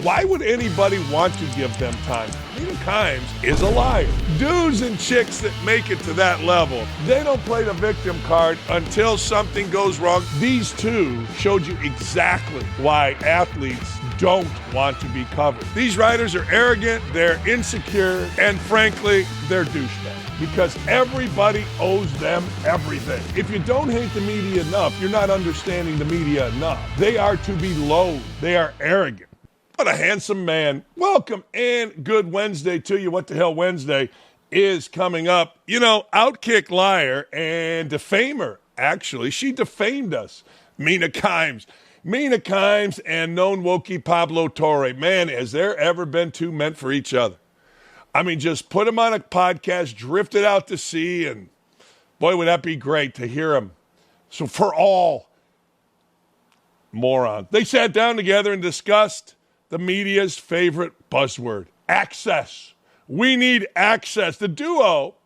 Why would anybody want to give them time? Mina Kimes is a liar. Dudes and chicks that make it to that level, they don't play the victim card until something goes wrong. These two showed you exactly why athletes don't want to be covered. These writers are arrogant, they're insecure, and frankly, they're douchebags because everybody owes them everything. If you don't hate the media enough, you're not understanding the media enough. They are to be loathed. They are arrogant. What a handsome man. Welcome and good Wednesday to you. What the hell Wednesday is coming up. You know, OutKick liar and defamer, actually. She defamed us, Mina Kimes. Mina Kimes and known wokey Pablo Torre. Man, has there ever been two meant for each other? I mean, just put them on a podcast, drift it out to sea, and boy, would that be great to hear them. So for all morons. They sat down together and discussed the media's favorite buzzword, access. We need access. The duo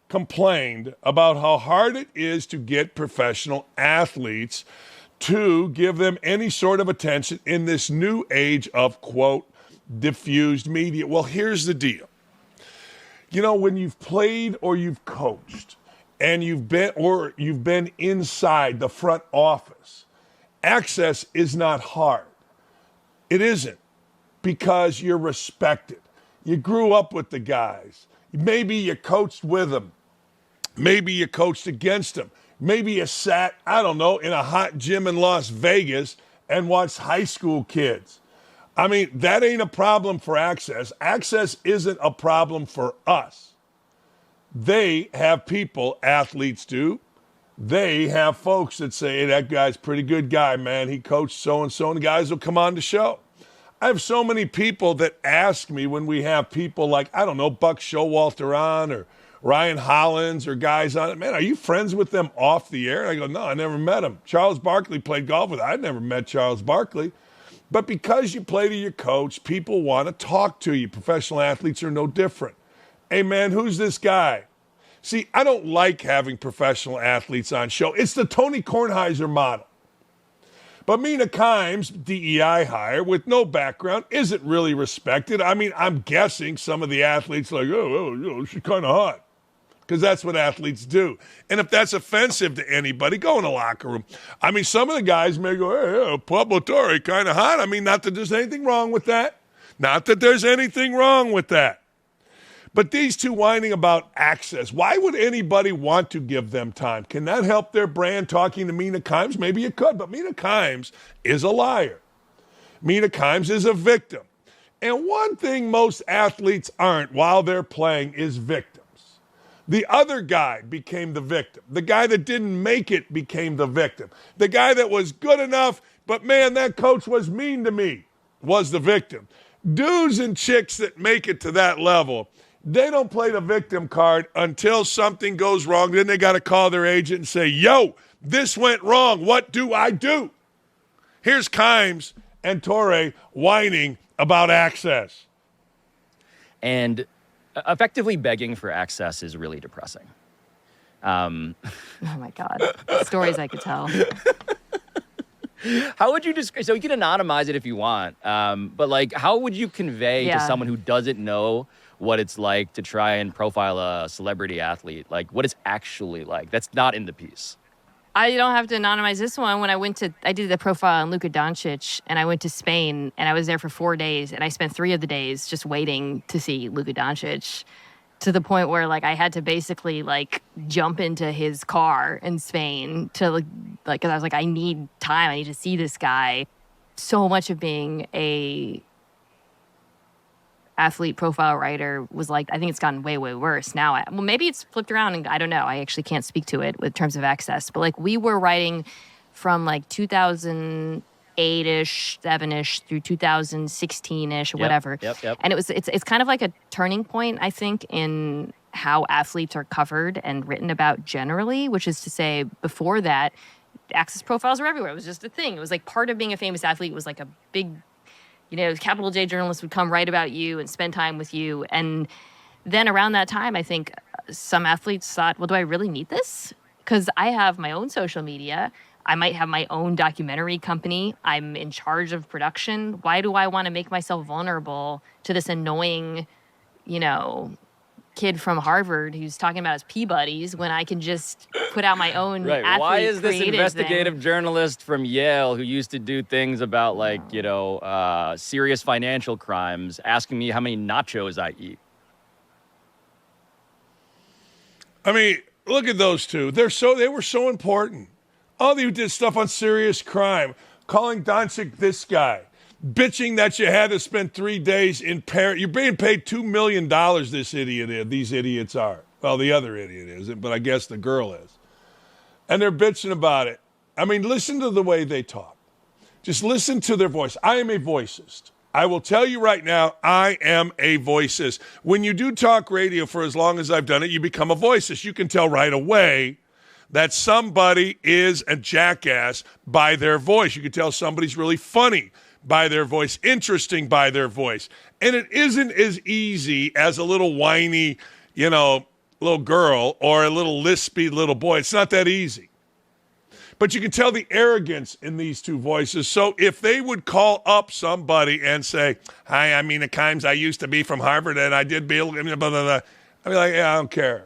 complained about how hard it is to get professional athletes to give them any sort of attention in this new age of, quote, diffused media. Well, here's the deal. You know, when you've played or you've coached and you've been inside the front office, access is not hard. It isn't, because you're respected. You grew up with the guys. Maybe you coached with them. Maybe you coached against them. Maybe you sat, I don't know, in a hot gym in Las Vegas and watched high school kids. I mean, that ain't a problem for access. Access isn't a problem for us. They have people, athletes do. They have folks that say, hey, that guy's a pretty good guy, man. He coached so-and-so, and the guys will come on the show. I have so many people that ask me when we have people like, I don't know, Buck Showalter on or Ryan Hollins or guys on it. Man, are you friends with them off the air? And I go, no, I never met him. Charles Barkley played golf with him. I'd never met Charles Barkley. But because you play to your coach, people want to talk to you. Professional athletes are no different. Hey, man, who's this guy? See, I don't like having professional athletes on show. It's the Tony Kornheiser model. But Mina Kimes, DEI hire with no background, isn't really respected. I mean, I'm guessing some of the athletes like, oh, she's kind of hot. Because that's what athletes do. And if that's offensive to anybody, go in the locker room. I mean, some of the guys may go, hey, Pablo Torre, kind of hot. I mean, not that there's anything wrong with that. Not that there's anything wrong with that. But these two whining about access, why would anybody want to give them time? Can that help their brand talking to Mina Kimes? Maybe it could, but Mina Kimes is a liar. Mina Kimes is a victim. And one thing most athletes aren't while they're playing is victims. The other guy became the victim. The guy that didn't make it became the victim. The guy that was good enough, but man, that coach was mean to me, was the victim. Dudes and chicks that make it to that level, they don't play the victim card until something goes wrong. Then they got to call their agent and say, yo, this went wrong. What do I do? Here's Kimes and Torre whining about access. And effectively begging for access is really depressing. Oh, my God. Stories I could tell. How would you describe, so you can anonymize it if you want, but like, how would you convey to someone who doesn't know what it's like to try and profile a celebrity athlete, like what it's actually like? That's not in the piece. I don't have to anonymize this one. When I did the profile on Luka Doncic, and I went to Spain, and I was there for 4 days, and I spent 3 of the days just waiting to see Luka Doncic, to the point where like I had to basically like jump into his car in Spain to like, because I was like, I need time. I need to see this guy. So much of being a athlete profile writer was like, I think it's gotten way, way worse now. Well, maybe it's flipped around, and I don't know. I actually can't speak to it with terms of access. But like we were writing from like 2008-ish, 7-ish through 2016-ish or whatever. Yep. And it's kind of like a turning point, I think, in how athletes are covered and written about generally, which is to say, before that, access profiles were everywhere. It was just a thing. It was like part of being a famous athlete was like a big, capital J journalists would come write about you and spend time with you. And then around that time, I think some athletes thought, well, do I really need this? Because I have my own social media. I might have my own documentary company. I'm in charge of production. Why do I want to make myself vulnerable to this annoying, kid from Harvard who's talking about his Peabodys when I can just put out my own right. Why is this investigative thing? Journalist from Yale who used to do things about serious financial crimes asking me how many nachos I eat? I mean, look at those two. They were so important. All they did stuff on serious crime, calling Doncic this guy, bitching that you had to spend 3 days in Paris. You're being paid $2 million, these idiots are. Well, the other idiot isn't, but I guess the girl is. And they're bitching about it. I mean, listen to the way they talk. Just listen to their voice. I am a voicist. I will tell you right now, I am a voicist. When you do talk radio for as long as I've done it, you become a voicist. You can tell right away that somebody is a jackass by their voice. You can tell somebody's really funny by their voice, interesting by their voice. And it isn't as easy as a little whiny, little girl or a little lispy little boy. It's not that easy. But you can tell the arrogance in these two voices. So if they would call up somebody and say, "Hi, I'm Mina Kimes. I used to be from Harvard and I did blah, blah, blah, blah," I'd be like, "Yeah, I don't care."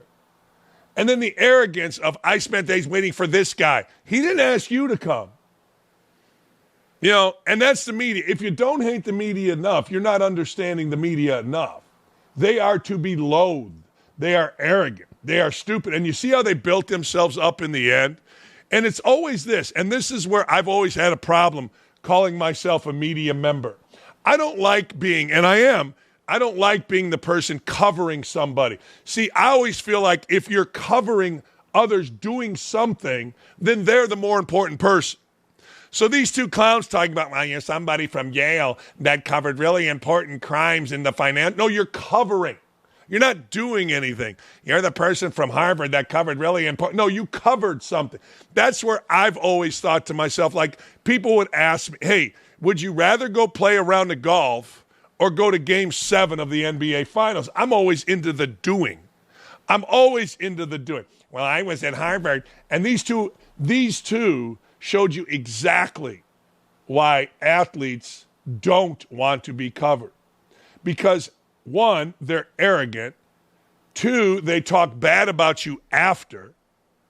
And then the arrogance of, "I spent days waiting for this guy. He didn't ask you to come." And that's the media. If you don't hate the media enough, you're not understanding the media enough. They are to be loathed. They are arrogant. They are stupid. And you see how they built themselves up in the end? And it's always this. And this is where I've always had a problem calling myself a media member. I don't like being, and I don't like being the person covering somebody. See, I always feel like if you're covering others doing something, then they're the more important person. So these two clowns talking about, "Well, you're somebody from Yale that covered really important crimes in the finance." No, you're covering. You're not doing anything. You're the person from Harvard that covered really important. No, you covered something. That's where I've always thought to myself, like, people would ask me, "Hey, would you rather go play a round of golf or go to Game 7 of the NBA Finals?" I'm always into the doing. I'm always into the doing. "Well, I was at Harvard." And these two showed you exactly why athletes don't want to be covered. Because, one, they're arrogant. Two, they talk bad about you after,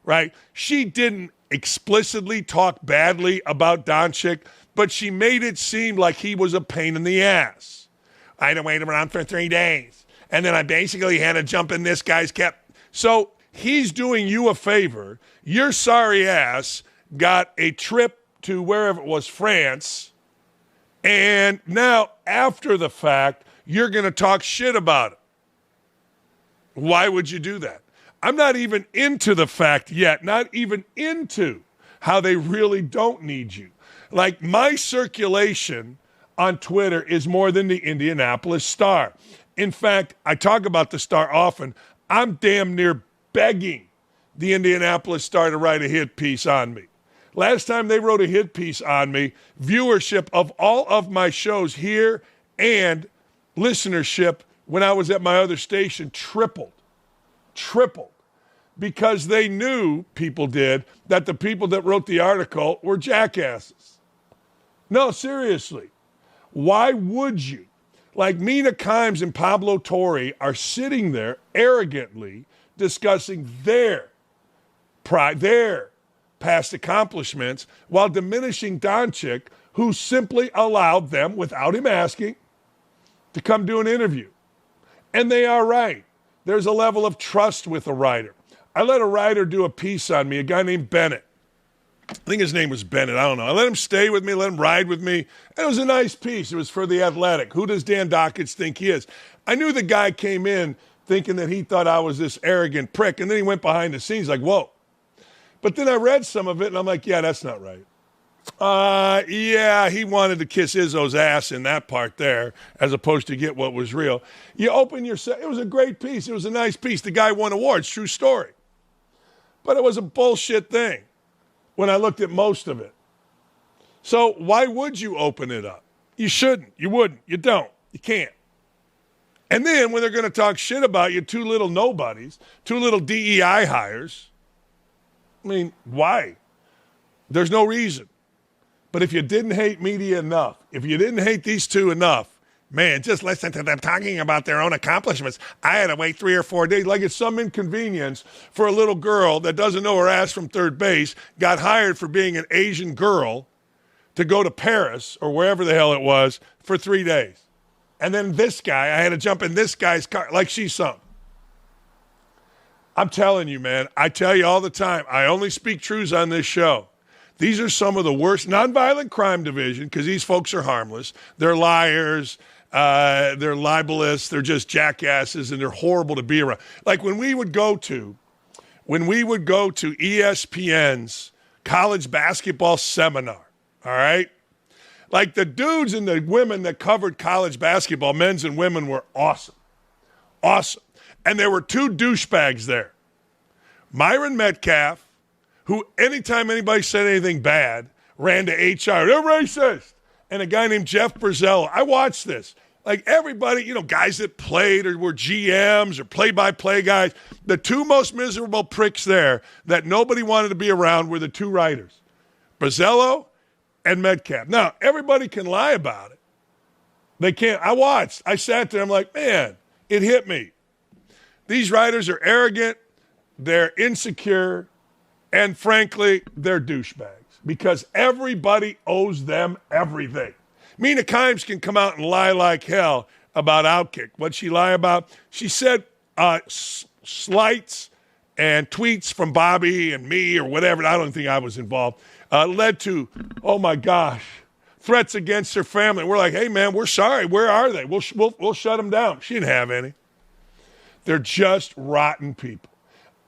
right? She didn't explicitly talk badly about Doncic, but she made it seem like he was a pain in the ass. "I had to wait around for 3 days. And then I basically had to jump in this guy's cap." So he's doing you a favor. Your sorry ass got a trip to wherever it was, France, and now after the fact, you're going to talk shit about it. Why would you do that? I'm not even into the fact yet, not even into how they really don't need you. Like, my circulation on Twitter is more than the Indianapolis Star. In fact, I talk about the Star often. I'm damn near begging the Indianapolis Star to write a hit piece on me. Last time they wrote a hit piece on me, viewership of all of my shows here and listenership when I was at my other station tripled, because they knew, people did, that the people that wrote the article were jackasses. No, seriously. Why would you? Like, Mina Kimes and Pablo Torre are sitting there arrogantly discussing their pride, their past accomplishments, while diminishing Doncic, who simply allowed them, without him asking, to come do an interview. And they are right. There's a level of trust with a writer. I let a writer do a piece on me, a guy named Bennett. I think his name was Bennett. I don't know. I let him stay with me, let him ride with me. And it was a nice piece. It was for The Athletic. Who does Dan Dakich think he is? I knew the guy came in thinking that he thought I was this arrogant prick. And then he went behind the scenes like, whoa. But then I read some of it, and I'm like, yeah, that's not right. Yeah, he wanted to kiss Izzo's ass in that part there, as opposed to get what was real. You open your set. It was a great piece. It was a nice piece. The guy won awards. True story. But it was a bullshit thing when I looked at most of it. So why would you open it up? You shouldn't. You wouldn't. You don't. You can't. And then when they're going to talk shit about you, two little nobodies, two little DEI hires, I mean, why? There's no reason. But if you didn't hate media enough, if you didn't hate these two enough, man, just listen to them talking about their own accomplishments. I had to wait 3 or 4 days. Like it's some inconvenience for a little girl that doesn't know her ass from third base, got hired for being an Asian girl to go to Paris or wherever the hell it was for 3 days. And then this guy, I had to jump in this guy's car like she's something. I'm telling you, man, I tell you all the time, I only speak truths on this show. These are some of the worst nonviolent crime division because these folks are harmless. They're liars. They're libelous. They're just jackasses, and they're horrible to be around. Like when we would go to ESPN's college basketball seminar, all right? Like the dudes and the women that covered college basketball, men's and women, were awesome. Awesome. And there were 2 douchebags there. Myron Metcalf, who anytime anybody said anything bad, ran to HR. They're racist. And a guy named Jeff Brazell. I watched this. Like everybody, guys that played or were GMs or play-by-play guys, the 2 most miserable pricks there that nobody wanted to be around were the 2 writers, Brazzello and Metcalf. Now, everybody can lie about it. They can't. I sat there, I'm like, man, it hit me. These writers are arrogant, they're insecure, and frankly, they're douchebags because everybody owes them everything. Mina Kimes can come out and lie like hell about OutKick. What'd she lie about? She said slights and tweets from Bobby and me or whatever, I don't think I was involved, led to, oh my gosh, threats against her family. We're like, hey man, we're sorry. Where are they? We'll shut them down. She didn't have any. They're just rotten people.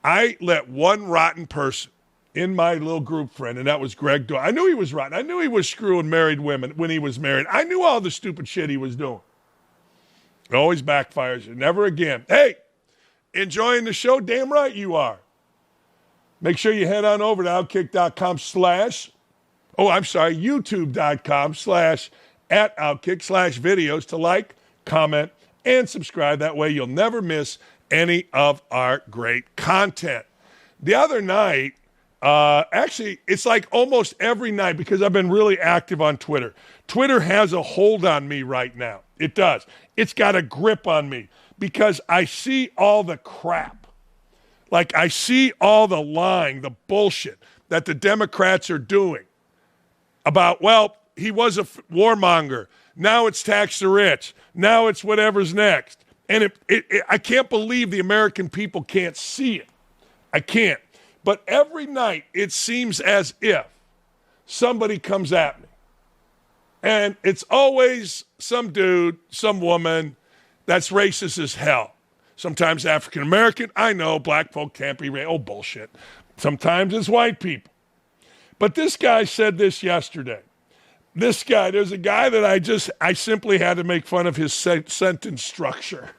I let one rotten person in my little group friend, and that was Greg Doyle. I knew he was rotten. I knew he was screwing married women when he was married. I knew all the stupid shit he was doing. It always backfires. Never again. Hey, enjoying the show? Damn right you are. Make sure you head on over to youtube.com/@OutKick/videos to like, comment, and subscribe. That way you'll never miss any of our great content. The other night, actually, it's like almost every night because I've been really active on Twitter. Twitter has a hold on me right now. It does. It's got a grip on me because I see all the crap. Like I see all the lying, the bullshit that the Democrats are doing about, well, he was a warmonger. Now it's tax the rich. Now it's whatever's next. And I can't believe the American people can't see it. I can't. But every night it seems as if somebody comes at me. And it's always some dude, some woman that's racist as hell. Sometimes African American. I know black folk can't be racist. Oh, bullshit. Sometimes it's white people. But this guy said this yesterday. This guy, there's a guy that I simply had to make fun of his sentence structure.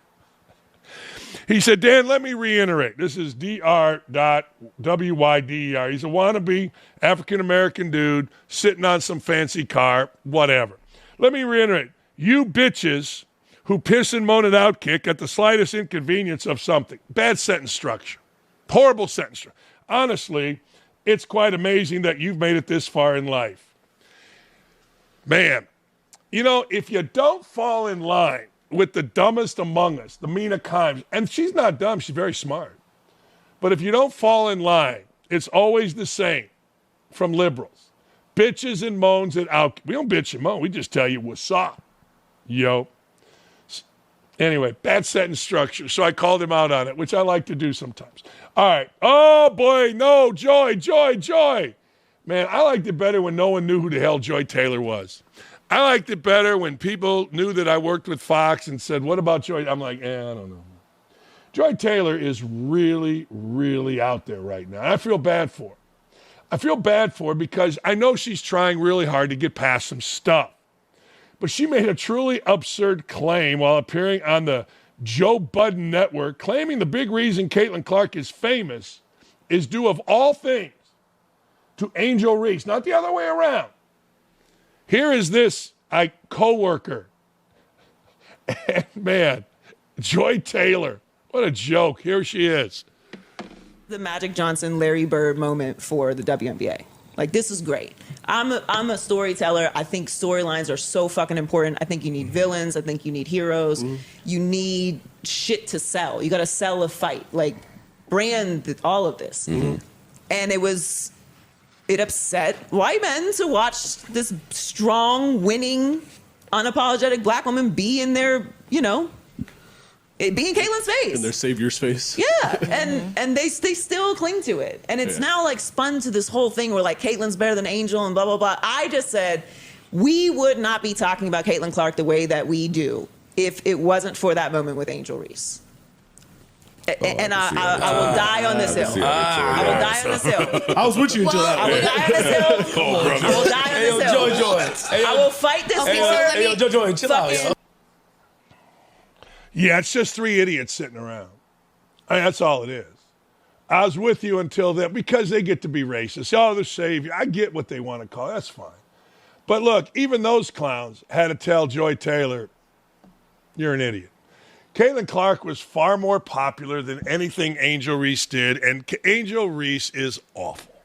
He said, Dan, let me reiterate. This is Dr.Wyder. He's a wannabe African-American dude sitting on some fancy car, whatever. Let me reiterate. You bitches who piss and moan at OutKick at the slightest inconvenience of something. Bad sentence structure. Horrible sentence structure. Honestly, it's quite amazing that you've made it this far in life. Man, if you don't fall in line with the dumbest among us, the Mina Kimes, and she's not dumb, she's very smart. But if you don't fall in line, it's always the same from liberals. Bitches and moans at OutKick. We don't bitch and moan, we just tell you what's up. Yo. Anyway, bad sentence structure, so I called him out on it, which I like to do sometimes. All right. Oh, boy, no, Joy. Man, I liked it better when no one knew who the hell Joy Taylor was. I liked it better when people knew that I worked with Fox and said, what about Joy? I'm like, I don't know. Joy Taylor is really, really out there right now. And I feel bad for her. I feel bad for her because I know she's trying really hard to get past some stuff. But she made a truly absurd claim while appearing on the Joe Budden Network, claiming the big reason Caitlin Clark is famous is due of all things to Angel Reese, not the other way around. Here is this co-worker. And man, Joy Taylor, what a joke. Here she is. The Magic Johnson, Larry Bird moment for the WNBA. Like, this is great. I'm a storyteller. I think storylines are so fucking important. I think you need villains. I think you need heroes. You need shit to sell. You got to sell a fight. Like, brand all of this. And it upset white men to watch this strong, winning, unapologetic black woman be in their, you know, it being Caitlyn's face. In their savior's face. Yeah, and they still cling to it. And it's now like spun to this whole thing where like Caitlyn's better than Angel and blah, blah, blah. I just said we would not be talking about Caitlyn Clark the way that we do if it wasn't for that moment with Angel Reese. And I will die on this hill. I will die on this hill. I was with you until that. I will die on this hill. I will die on this hill. I will fight this war. Hey, yo, Joy, chill out, yo. Yeah, it's just three idiots sitting around. I mean, that's all it is. I was with you until then because they get to be racist. Oh, the savior. I get what they want to call it. That's fine. But look, even those clowns had to tell Joy Taylor, you're an idiot. Caitlyn Clark was far more popular than anything Angel Reese did, and Angel Reese is awful.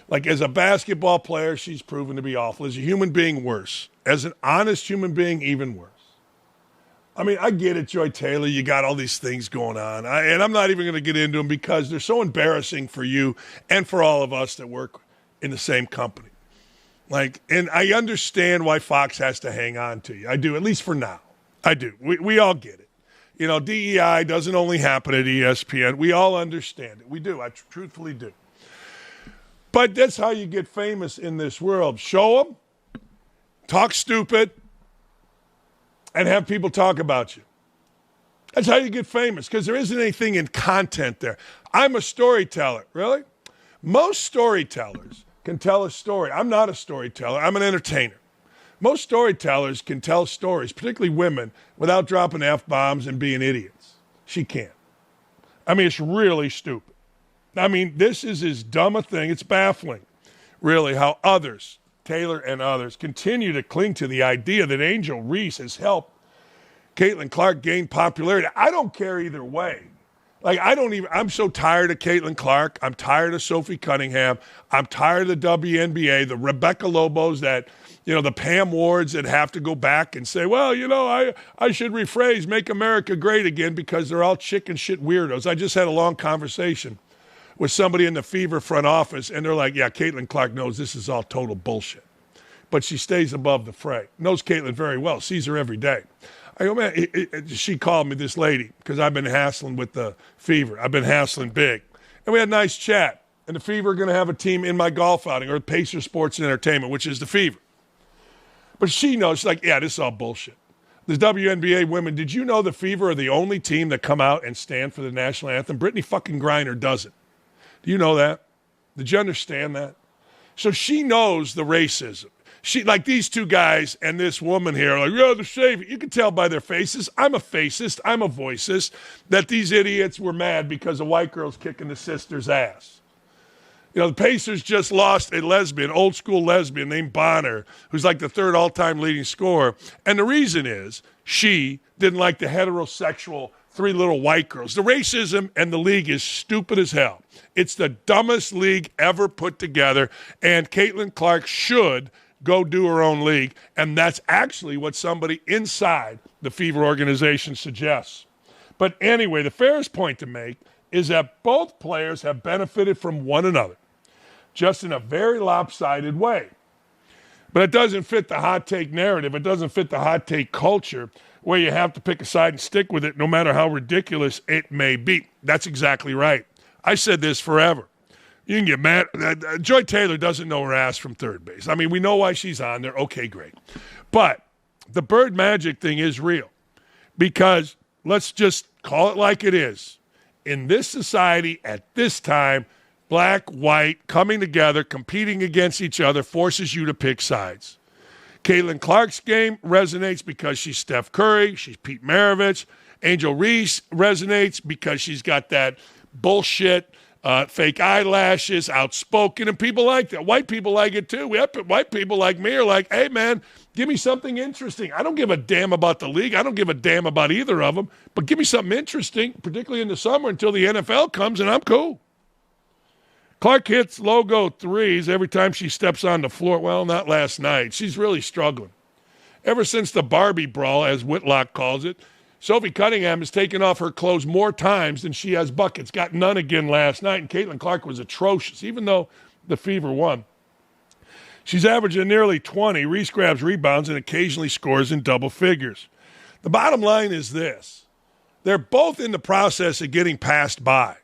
Like, as a basketball player, she's proven to be awful. As a human being, worse. As an honest human being, even worse. I mean, I get it, Joy Taylor. You got all these things going on. And I'm not even going to get into them because they're so embarrassing for you and for all of us that work in the same company. Like, and I understand why Fox has to hang on to you. I do, at least for now. I do. We all get it. You know, DEI doesn't only happen at ESPN. We all understand it. We do. I truthfully do. But that's how you get famous in this world. Show them, talk stupid, and have people talk about you. That's how you get famous, because there isn't anything in content there. I'm a storyteller. Really? Most storytellers can tell a story. I'm not a storyteller. I'm an entertainer. Most storytellers can tell stories, particularly women, without dropping F-bombs and being idiots. She can't. I mean, it's really stupid. I mean, this is as dumb a thing. It's baffling, really, how others, Taylor and others, continue to cling to the idea that Angel Reese has helped Caitlyn Clark gain popularity. I don't care either way. Like, I'm so tired of Caitlyn Clark. I'm tired of Sophie Cunningham. I'm tired of the WNBA, the Rebecca Lobos that, you know, the Pam Wards that have to go back and say, well, you know, I should rephrase, make America great again, because they're all chicken shit weirdos. I just had a long conversation with somebody in the Fever front office, and they're like, yeah, Caitlyn Clark knows this is all total bullshit. But she stays above the fray. Knows Caitlyn very well. Sees her every day. I go, man, she called me, this lady, because I've been hassling with the Fever. I've been hassling big. And we had a nice chat. And the Fever are going to have a team in my golf outing, or Pacer Sports and Entertainment, which is the Fever. But she knows, she's like, yeah, this is all bullshit. The WNBA women, did you know the Fever are the only team that come out and stand for the national anthem? Brittany fucking Griner doesn't. Do you know that? Did you understand that? So she knows the racism. She, like these two guys and this woman here, are like, yeah, the savior. You can tell by their faces. I'm a facist. I'm a voicist. That these idiots were mad because a white girl's kicking the sister's ass. You know, the Pacers just lost a lesbian, old school lesbian named Bonner, who's like the third all-time leading scorer. And the reason is she didn't like the heterosexual three little white girls. The racism and the league is stupid as hell. It's the dumbest league ever put together. And Caitlyn Clark should go do her own league. And that's actually what somebody inside the Fever organization suggests. But anyway, the fairest point to make is that both players have benefited from one another, just in a very lopsided way. But it doesn't fit the hot take narrative. It doesn't fit the hot take culture where you have to pick a side and stick with it no matter how ridiculous it may be. That's exactly right. I said this forever. You can get mad. Joy Taylor doesn't know her ass from third base. I mean, we know why she's on there. Okay, great. But the bird magic thing is real, because let's just call it like it is. In this society at this time, black, white, coming together, competing against each other forces you to pick sides. Caitlyn Clark's game resonates because she's Steph Curry. She's Pete Maravich. Angel Reese resonates because she's got that bullshit, fake eyelashes, outspoken, and people like that. White people like it too. White people like me are like, hey, man, give me something interesting. I don't give a damn about the league. I don't give a damn about either of them. But give me something interesting, particularly in the summer until the NFL comes, and I'm cool. Clark hits logo threes every time she steps on the floor. Well, not last night. She's really struggling. Ever since the Barbie brawl, as Whitlock calls it, Sophie Cunningham has taken off her clothes more times than she has buckets. Got none again last night, and Caitlin Clark was atrocious, even though the Fever won. She's averaging nearly 20. Reese grabs rebounds and occasionally scores in double figures. The bottom line is this. They're both in the process of getting passed by.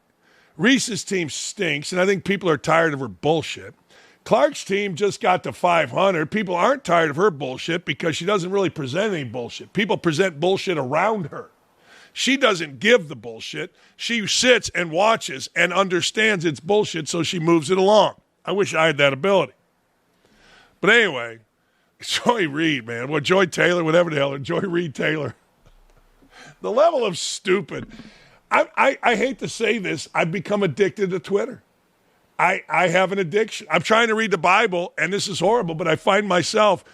Reese's team stinks, and I think people are tired of her bullshit. Clark's team just got to 500. People aren't tired of her bullshit because she doesn't really present any bullshit. People present bullshit around her. She doesn't give the bullshit. She sits and watches and understands it's bullshit, so she moves it along. I wish I had that ability. But anyway, Joy Reid, man. Well, Joy Taylor, whatever the hell, Joy Reid Taylor. The level of stupid. I hate to say this. I've become addicted to Twitter. I have an addiction. I'm trying to read the Bible, and this is horrible, but I find myself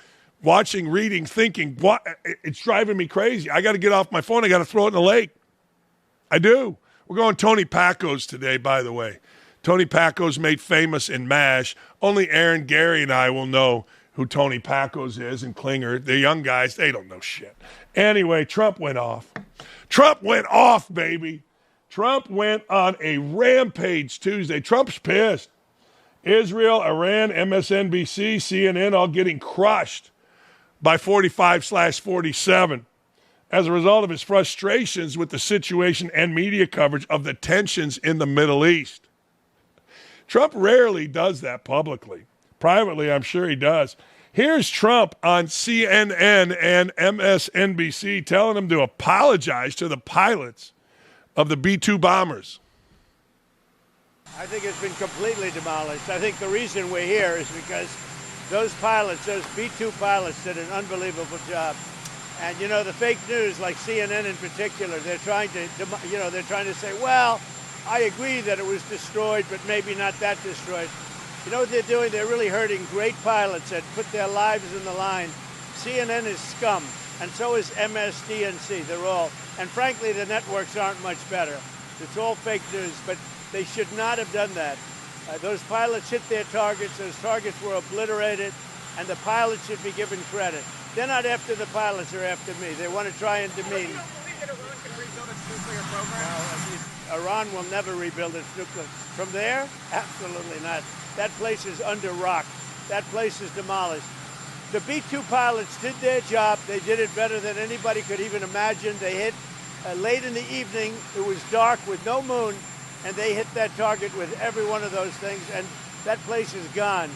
watching, reading, thinking, what? It's driving me crazy. I got to get off my phone. I got to throw it in the lake. I do. We're going Tony Pacos today, by the way. Tony Pacos made famous in MASH. Only Aaron, Gary, and I will know who Tony Pacos is, and Klinger. The young guys, they don't know shit. Anyway, Trump went off. Trump went off, baby. Trump went on a rampage Tuesday. Trump's pissed. Israel, Iran, MSNBC, CNN all getting crushed by 45/47 as a result of his frustrations with the situation and media coverage of the tensions in the Middle East. Trump rarely does that publicly. Privately, I'm sure he does. Here's Trump on CNN and MSNBC telling him to apologize to the pilots of the B-2 bombers. I think it's been completely demolished. I think the reason we're here is because those pilots, those B-2 pilots, did an unbelievable job. And, you know, the fake news, like CNN in particular, they're trying to say, well, I agree that it was destroyed, but maybe not that destroyed. You know what they're doing? They're really hurting great pilots that put their lives in the line. CNN is scum, and so is MSDNC. They're all, and frankly, the networks aren't much better. It's all fake news, but they should not have done that. Those pilots hit their targets. Those targets were obliterated, and the pilots should be given credit. They're not after the pilots, they're after me. They want to try and demean. You don't believe that Iran can rebuild its nuclear program? No, Iran will never rebuild its nuclear. From there? Absolutely not. That place is under rock. That place is demolished. The B-2 pilots did their job. They did it better than anybody could even imagine. They hit late in the evening. It was dark with no moon, and they hit that target with every one of those things, and that place is gone.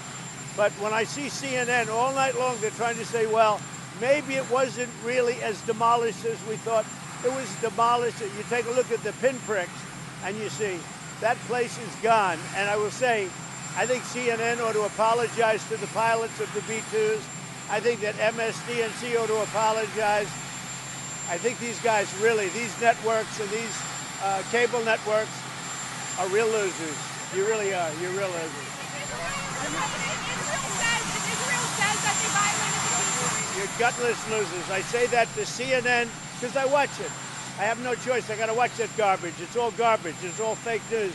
But when I see CNN all night long, they're trying to say, well, maybe it wasn't really as demolished as we thought. It was demolished. You take a look at the pinpricks, and you see that place is gone. And I will say, I think CNN ought to apologize to the pilots of the B-2s. I think that MSDNC ought to apologize. I think these guys really, these networks and these cable networks are real losers. You really are. You're real losers. You're gutless losers. I say that to CNN because I watch it. I have no choice. I got to watch that garbage. It's all garbage. It's all fake news.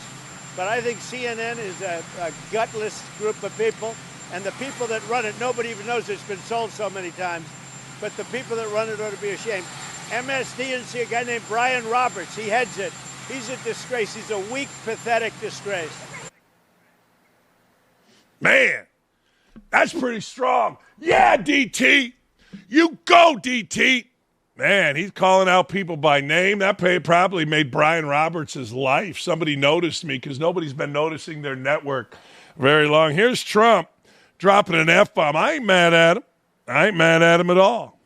But I think CNN is a gutless group of people. And the people that run it, nobody even knows it's been sold so many times. But the people that run it ought to be ashamed. MSDNC, a guy named Brian Roberts, he heads it. He's a disgrace. He's a weak, pathetic disgrace. Man, that's pretty strong. Yeah, DT. You go, DT. Man, he's calling out people by name. That probably made Brian Roberts' life. Somebody noticed me because nobody's been noticing their network very long. Here's Trump dropping an F-bomb. I ain't mad at him. I ain't mad at him at all.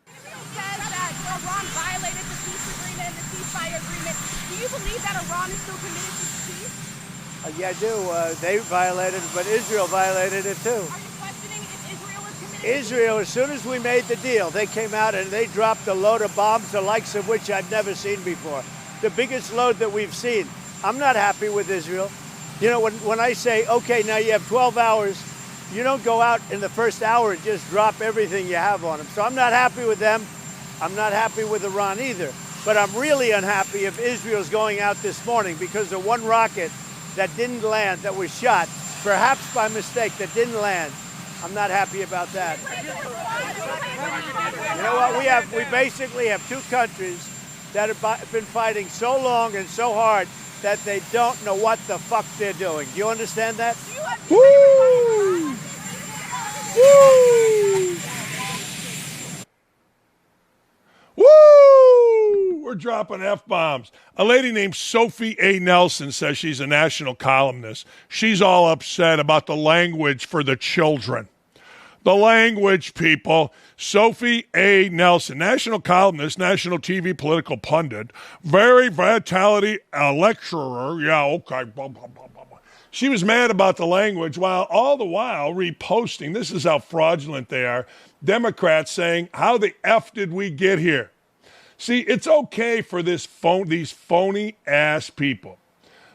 Israel says that Iran violated the peace agreement and the ceasefire agreement. Do you believe that Iran is still committed to peace? Yeah, I do. They violated it, but Israel violated it too. Are you questioning if Israel is committed? Israel, as soon as we made the deal, they came out and they dropped a load of bombs, the likes of which I've never seen before. The biggest load that we've seen. I'm not happy with Israel. You know, when I say, okay, now you have 12 hours, you don't go out in the first hour and just drop everything you have on them. So I'm not happy with them. I'm not happy with Iran either. But I'm really unhappy if Israel's going out this morning because of one rocket that didn't land, that was shot, perhaps by mistake, that didn't land. I'm not happy about that. You know what? We basically have two countries that have been fighting so long and so hard that they don't know what the fuck they're doing. Do you understand that? Woo! Woo! Woo! We're dropping F-bombs. A lady named Sophie A. Nelson says she's a national columnist. She's all upset about the language for the children. The language, people. Sophie A. Nelson, national columnist, national TV political pundit, very vitality lecturer. Yeah, okay. Blah, blah, blah, blah, blah. She was mad about the language while all the while reposting, this is how fraudulent they are, Democrats saying, how the F did we get here? See, it's okay for these phony-ass people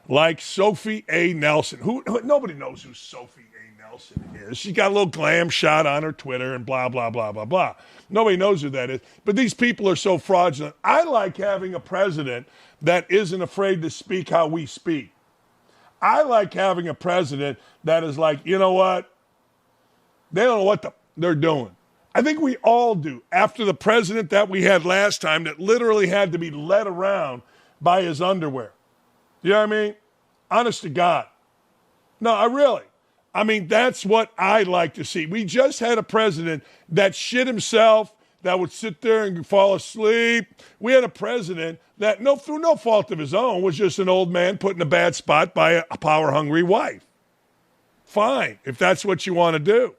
like Sophie A. Nelson, who nobody knows who Sophie A. Nelson is. She got a little glam shot on her Twitter and blah, blah, blah, blah, blah. Nobody knows who that is. But these people are so fraudulent. I like having a president that isn't afraid to speak how we speak. I like having a president that is like, you know what? They don't know what they're doing. I think we all do. After the president that we had last time that literally had to be led around by his underwear. You know what I mean? Honest to God. No, I mean, that's what I like to see. We just had a president that shit himself, that would sit there and fall asleep. We had a president that, through no fault of his own, was just an old man put in a bad spot by a power-hungry wife. Fine, if that's what you want to do.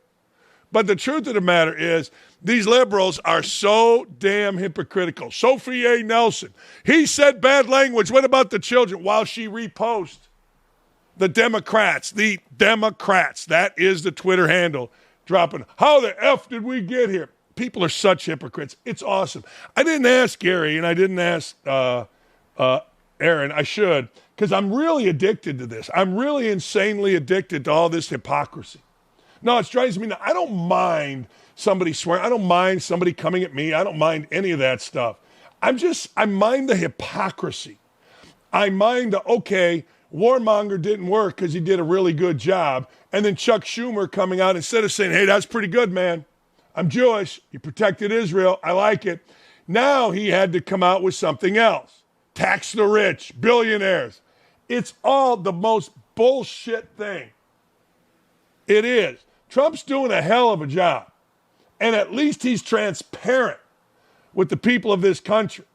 But the truth of the matter is, these liberals are so damn hypocritical. Sophie A. Nelson, he said bad language. What about the children? While she reposts the Democrats, that is the Twitter handle, dropping, how the F did we get here? People are such hypocrites. It's awesome. I didn't ask Gary, and I didn't ask Aaron. I should, because I'm really addicted to this. I'm really insanely addicted to all this hypocrisy. No, it drives me nuts. I don't mind somebody swearing. I don't mind somebody coming at me. I don't mind any of that stuff. I mind the hypocrisy. I mind okay, Warmonger didn't work because he did a really good job. And then Chuck Schumer coming out, instead of saying, hey, that's pretty good, man. I'm Jewish. You protected Israel. I like it. Now he had to come out with something else. Tax the rich, billionaires. It's all the most bullshit thing. It is. Trump's doing a hell of a job. And at least he's transparent with the people of this country.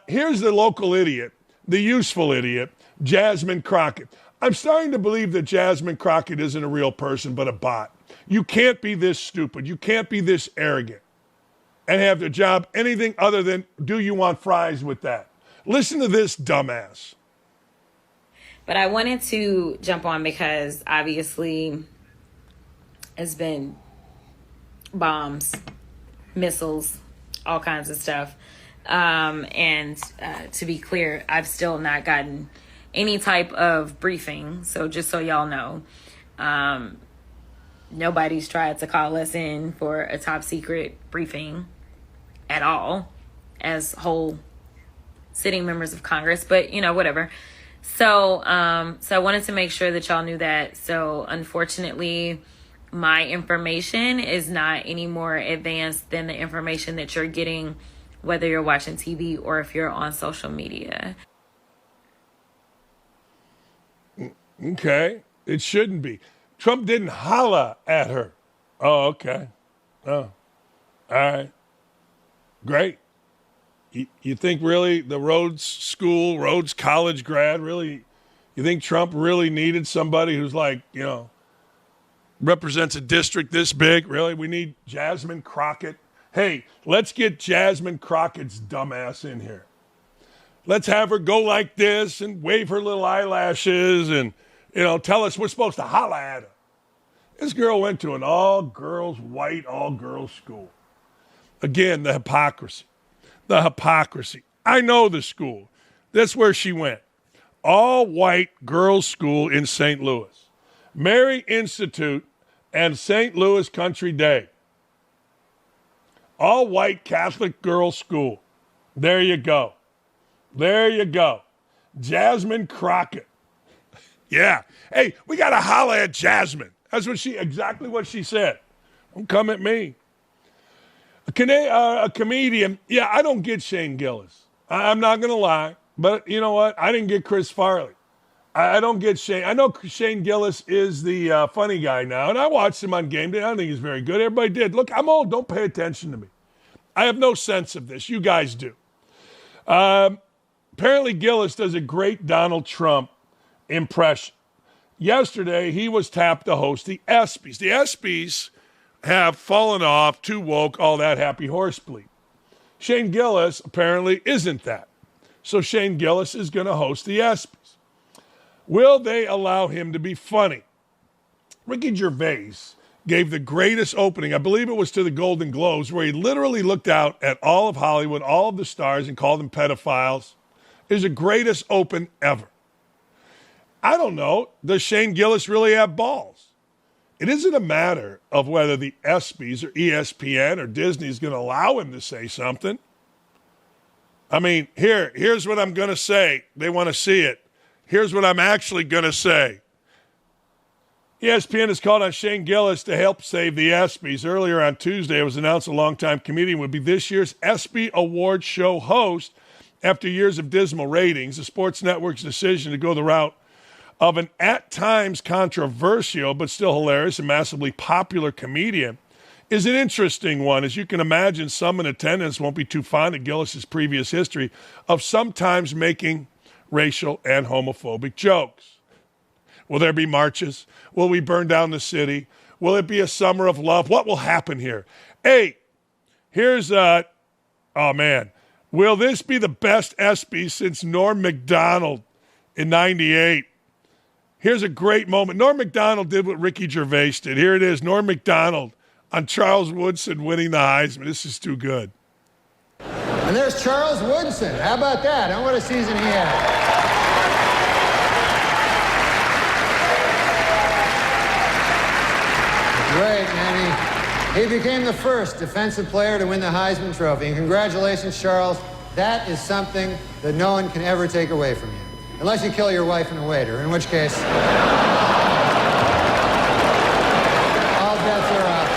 Here's the local idiot, the useful idiot, Jasmine Crockett. I'm starting to believe that Jasmine Crockett isn't a real person, but a bot. You can't be this stupid. You can't be this arrogant and have the job anything other than, do you want fries with that? Listen to this dumbass. But I wanted to jump on because obviously it's been bombs, missiles, all kinds of stuff. And to be clear, I've still not gotten any type of briefing. So just so y'all know, nobody's tried to call us in for a top secret briefing at all as whole sitting members of Congress, but whatever. So I wanted to make sure that y'all knew that. So unfortunately, my information is not any more advanced than the information that you're getting, whether you're watching TV or if you're on social media. Okay. It shouldn't be. Trump didn't holla at her. Oh, okay. Oh, all right. Great. You think really the Rhodes College grad, really, you think Trump really needed somebody who's like, represents a district this big? Really? We need Jasmine Crockett. Hey, let's get Jasmine Crockett's dumbass in here. Let's have her go like this and wave her little eyelashes and, tell us we're supposed to holla at her. This girl went to an all-girls, white, all-girls school. Again, the hypocrisy. The hypocrisy. I know the school. That's where she went. All-white girls' school in St. Louis. Mary Institute and St. Louis Country Day. All-white Catholic girls' school. There you go. There you go. Jasmine Crockett. Yeah. Hey, we got to holler at Jasmine. That's exactly what she said. Don't come at me. A comedian. Yeah, I don't get Shane Gillis. I'm not going to lie. But you know what? I didn't get Chris Farley. I don't get Shane. I know Shane Gillis is the funny guy now, and I watched him on game day. I don't think he's very good. Everybody did. Look, I'm old. Don't pay attention to me. I have no sense of this. You guys do. Apparently, Gillis does a great Donald Trump impression. Yesterday, he was tapped to host the ESPYs. The ESPYs have fallen off, too woke, all that happy horse bleed. Shane Gillis apparently isn't that. So Shane Gillis is going to host the ESPYs. Will they allow him to be funny? Ricky Gervais gave the greatest opening, I believe it was to the Golden Globes, where he literally looked out at all of Hollywood, all of the stars, and called them pedophiles. It was the greatest open ever. I don't know. Does Shane Gillis really have balls? It isn't a matter of whether the ESPYs or ESPN or Disney is going to allow him to say something. I mean, here's what I'm going to say. They want to see it. Here's what I'm actually going to say. ESPN has called on Shane Gillis to help save the ESPYs. Earlier on Tuesday, it was announced a longtime comedian would be this year's ESPY Awards show host after years of dismal ratings. The Sports Network's decision to go the route of an at times controversial but still hilarious and massively popular comedian is an interesting one. As you can imagine, some in attendance won't be too fond of Gillis's previous history of sometimes making racial and homophobic jokes. Will there be marches? Will we burn down the city? Will it be a summer of love? What will happen here? Hey, here's oh man. Will this be the best ESPY since Norm Macdonald in 98? Here's a great moment. Norm Macdonald did what Ricky Gervais did. Here it is, Norm Macdonald on Charles Woodson winning the Heisman. This is too good. And there's Charles Woodson. How about that? And what a season he had. Great, man. He became the first defensive player to win the Heisman Trophy. And congratulations, Charles. That is something that no one can ever take away from you. Unless you kill your wife and a waiter, in which case, all bets are off.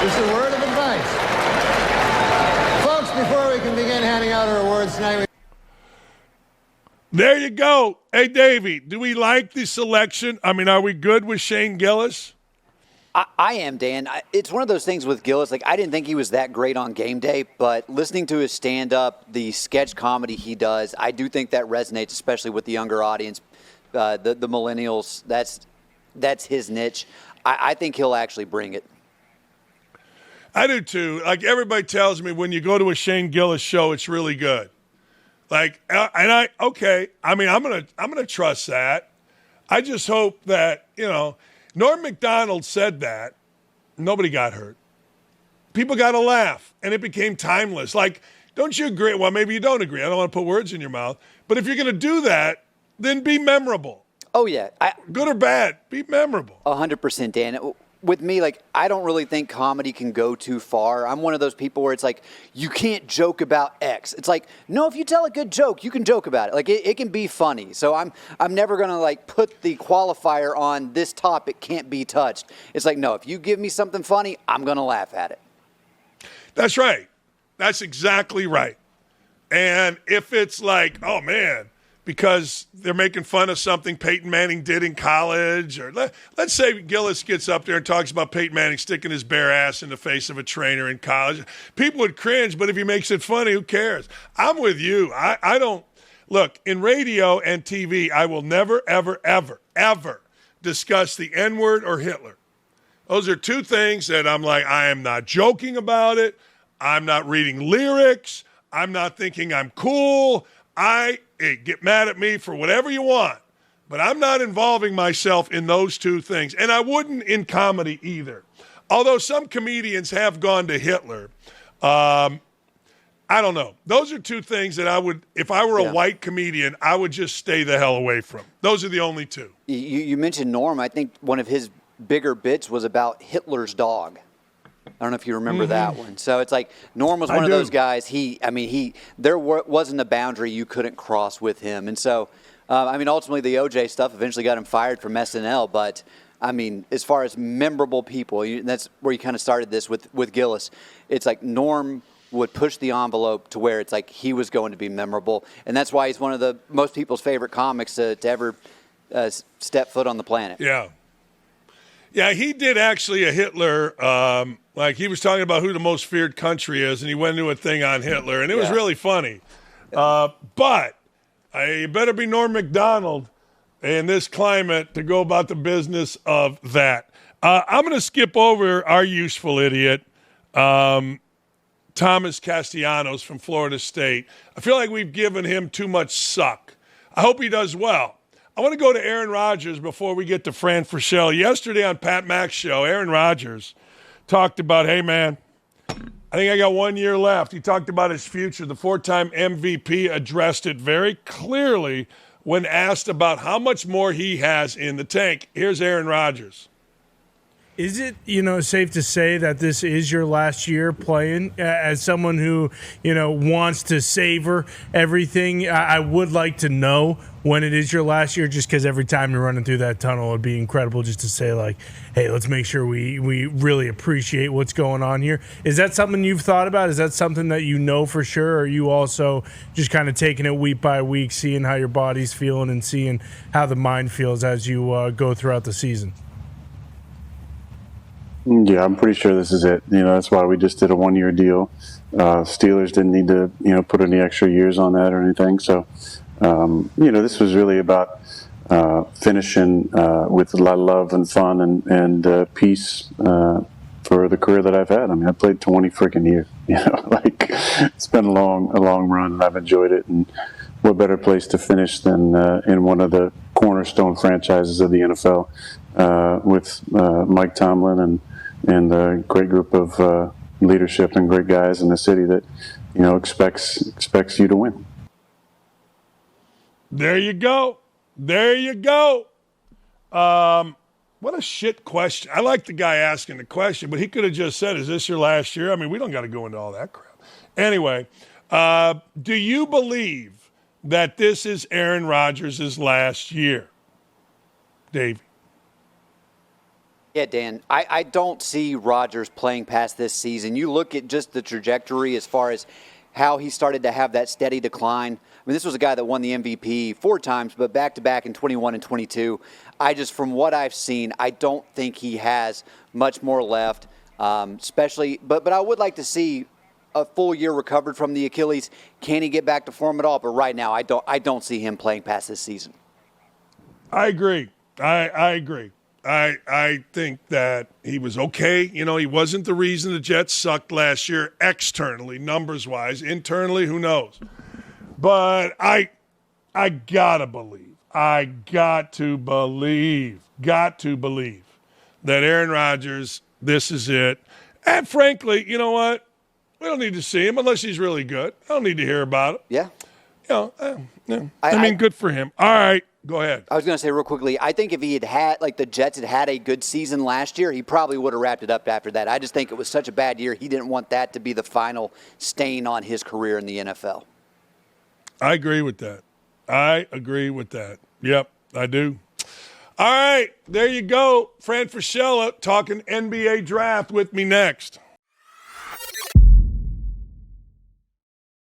Just a word of advice. Folks, before we can begin handing out our awards tonight, there you go. Hey, Davey, do we like the selection? I mean, are we good with Shane Gillis? I am, Dan. It's one of those things with Gillis. Like, I didn't think he was that great on game day, but listening to his stand-up, the sketch comedy he does, I do think that resonates, especially with the younger audience, the millennials. That's his niche. I think he'll actually bring it. I do, too. Like, everybody tells me when you go to a Shane Gillis show, it's really good. Like, and okay. I mean, I'm gonna trust that. I just hope that, Norm Macdonald said that. Nobody got hurt. People got to laugh, and it became timeless. Like, don't you agree? Well, maybe you don't agree. I don't want to put words in your mouth. But if you're going to do that, then be memorable. Oh, yeah. Good or bad, be memorable. 100%, Dan. With me, like, I don't really think comedy can go too far. I'm one of those people where it's like, you can't joke about X. It's like, no, if you tell a good joke, you can joke about it. Like, it can be funny. So I'm never going to, like, put the qualifier on this topic can't be touched. It's like, no, if you give me something funny, I'm going to laugh at it. That's right. That's exactly right. And if it's like, oh, man, because they're making fun of something Peyton Manning did in college, or let's say Gillis gets up there and talks about Peyton Manning sticking his bare ass in the face of a trainer in college. People would cringe, but if he makes it funny, who cares? I'm with you. I don't – look, in radio and TV, I will never, ever, ever, ever discuss the N-word or Hitler. Those are two things that I'm like, I am not joking about it. I'm not reading lyrics. I'm not thinking I'm cool. Get mad at me for whatever you want, but I'm not involving myself in those two things. And I wouldn't in comedy either. Although some comedians have gone to Hitler. I don't know. Those are two things that I would, if I were a white comedian, I would just stay the hell away from. Those are the only two. You mentioned Norm. I think one of his bigger bits was about Hitler's dog. I don't know if you remember that one. So it's like Norm was one of those guys. There wasn't a boundary you couldn't cross with him. And so, ultimately the OJ stuff eventually got him fired from SNL. But, as far as memorable people, that's where you kind of started this with Gillis. It's like Norm would push the envelope to where it's like he was going to be memorable. And that's why he's one of the most people's favorite comics to ever step foot on the planet. Yeah. Yeah, he did actually a Hitler, he was talking about who the most feared country is, and he went into a thing on Hitler, and it was really funny. But you better be Norm Macdonald in this climate to go about the business of that. I'm going to skip over our useful idiot, Thomas Castellanos from Florida State. I feel like we've given him too much suck. I hope he does well. I want to go to Aaron Rodgers before we get to Fran Frischel. Yesterday on Pat Mack's show, Aaron Rodgers talked about, hey, man, I think I got 1 year left. He talked about his future. The 4-time MVP addressed it very clearly when asked about how much more he has in the tank. Here's Aaron Rodgers. Is it, safe to say that this is your last year playing? As someone who, wants to savor everything, I would like to know when it is your last year, just because every time you're running through that tunnel, it'd be incredible just to say, like, hey, let's make sure we really appreciate what's going on here. Is that something you've thought about? Is that something that you know for sure? Or are you also just kind of taking it week by week, seeing how your body's feeling and seeing how the mind feels as you go throughout the season? Yeah, I'm pretty sure this is it. That's why we just did a 1 year deal. Steelers didn't need to, put any extra years on that or anything. So, this was really about finishing with a lot of love and fun and peace for the career that I've had. I played 20 freaking years. It's been a long run, and I've enjoyed it. And what better place to finish than in one of the cornerstone franchises of the NFL with Mike Tomlin and a great group of leadership and great guys in the city that expects you to win. There you go. What a shit question. I like the guy asking the question, but he could have just said, is this your last year? We don't got to go into all that crap. Anyway, do you believe that this is Aaron Rodgers' last year? Davey. Yeah, Dan, I don't see Rodgers playing past this season. You look at just the trajectory as far as how he started to have that steady decline. This was a guy that won the MVP 4 times, but back-to-back in 21 and 22. From what I've seen, I don't think he has much more left, especially, but I would like to see a full year recovered from the Achilles. Can he get back to form at all? But right now, I don't see him playing past this season. I agree. I agree. I think that he was okay. He wasn't the reason the Jets sucked last year externally, numbers-wise. Internally, who knows? But I got to believe that Aaron Rodgers, this is it. And frankly, you know what? We don't need to see him unless he's really good. I don't need to hear about it. Yeah. Good for him. All right. Go ahead. I was going to say real quickly, I think if he had the Jets had a good season last year, he probably would have wrapped it up after that. I just think it was such a bad year. He didn't want that to be the final stain on his career in the NFL. I agree with that. Yep, I do. All right, there you go. Fran Frischel talking NBA draft with me next.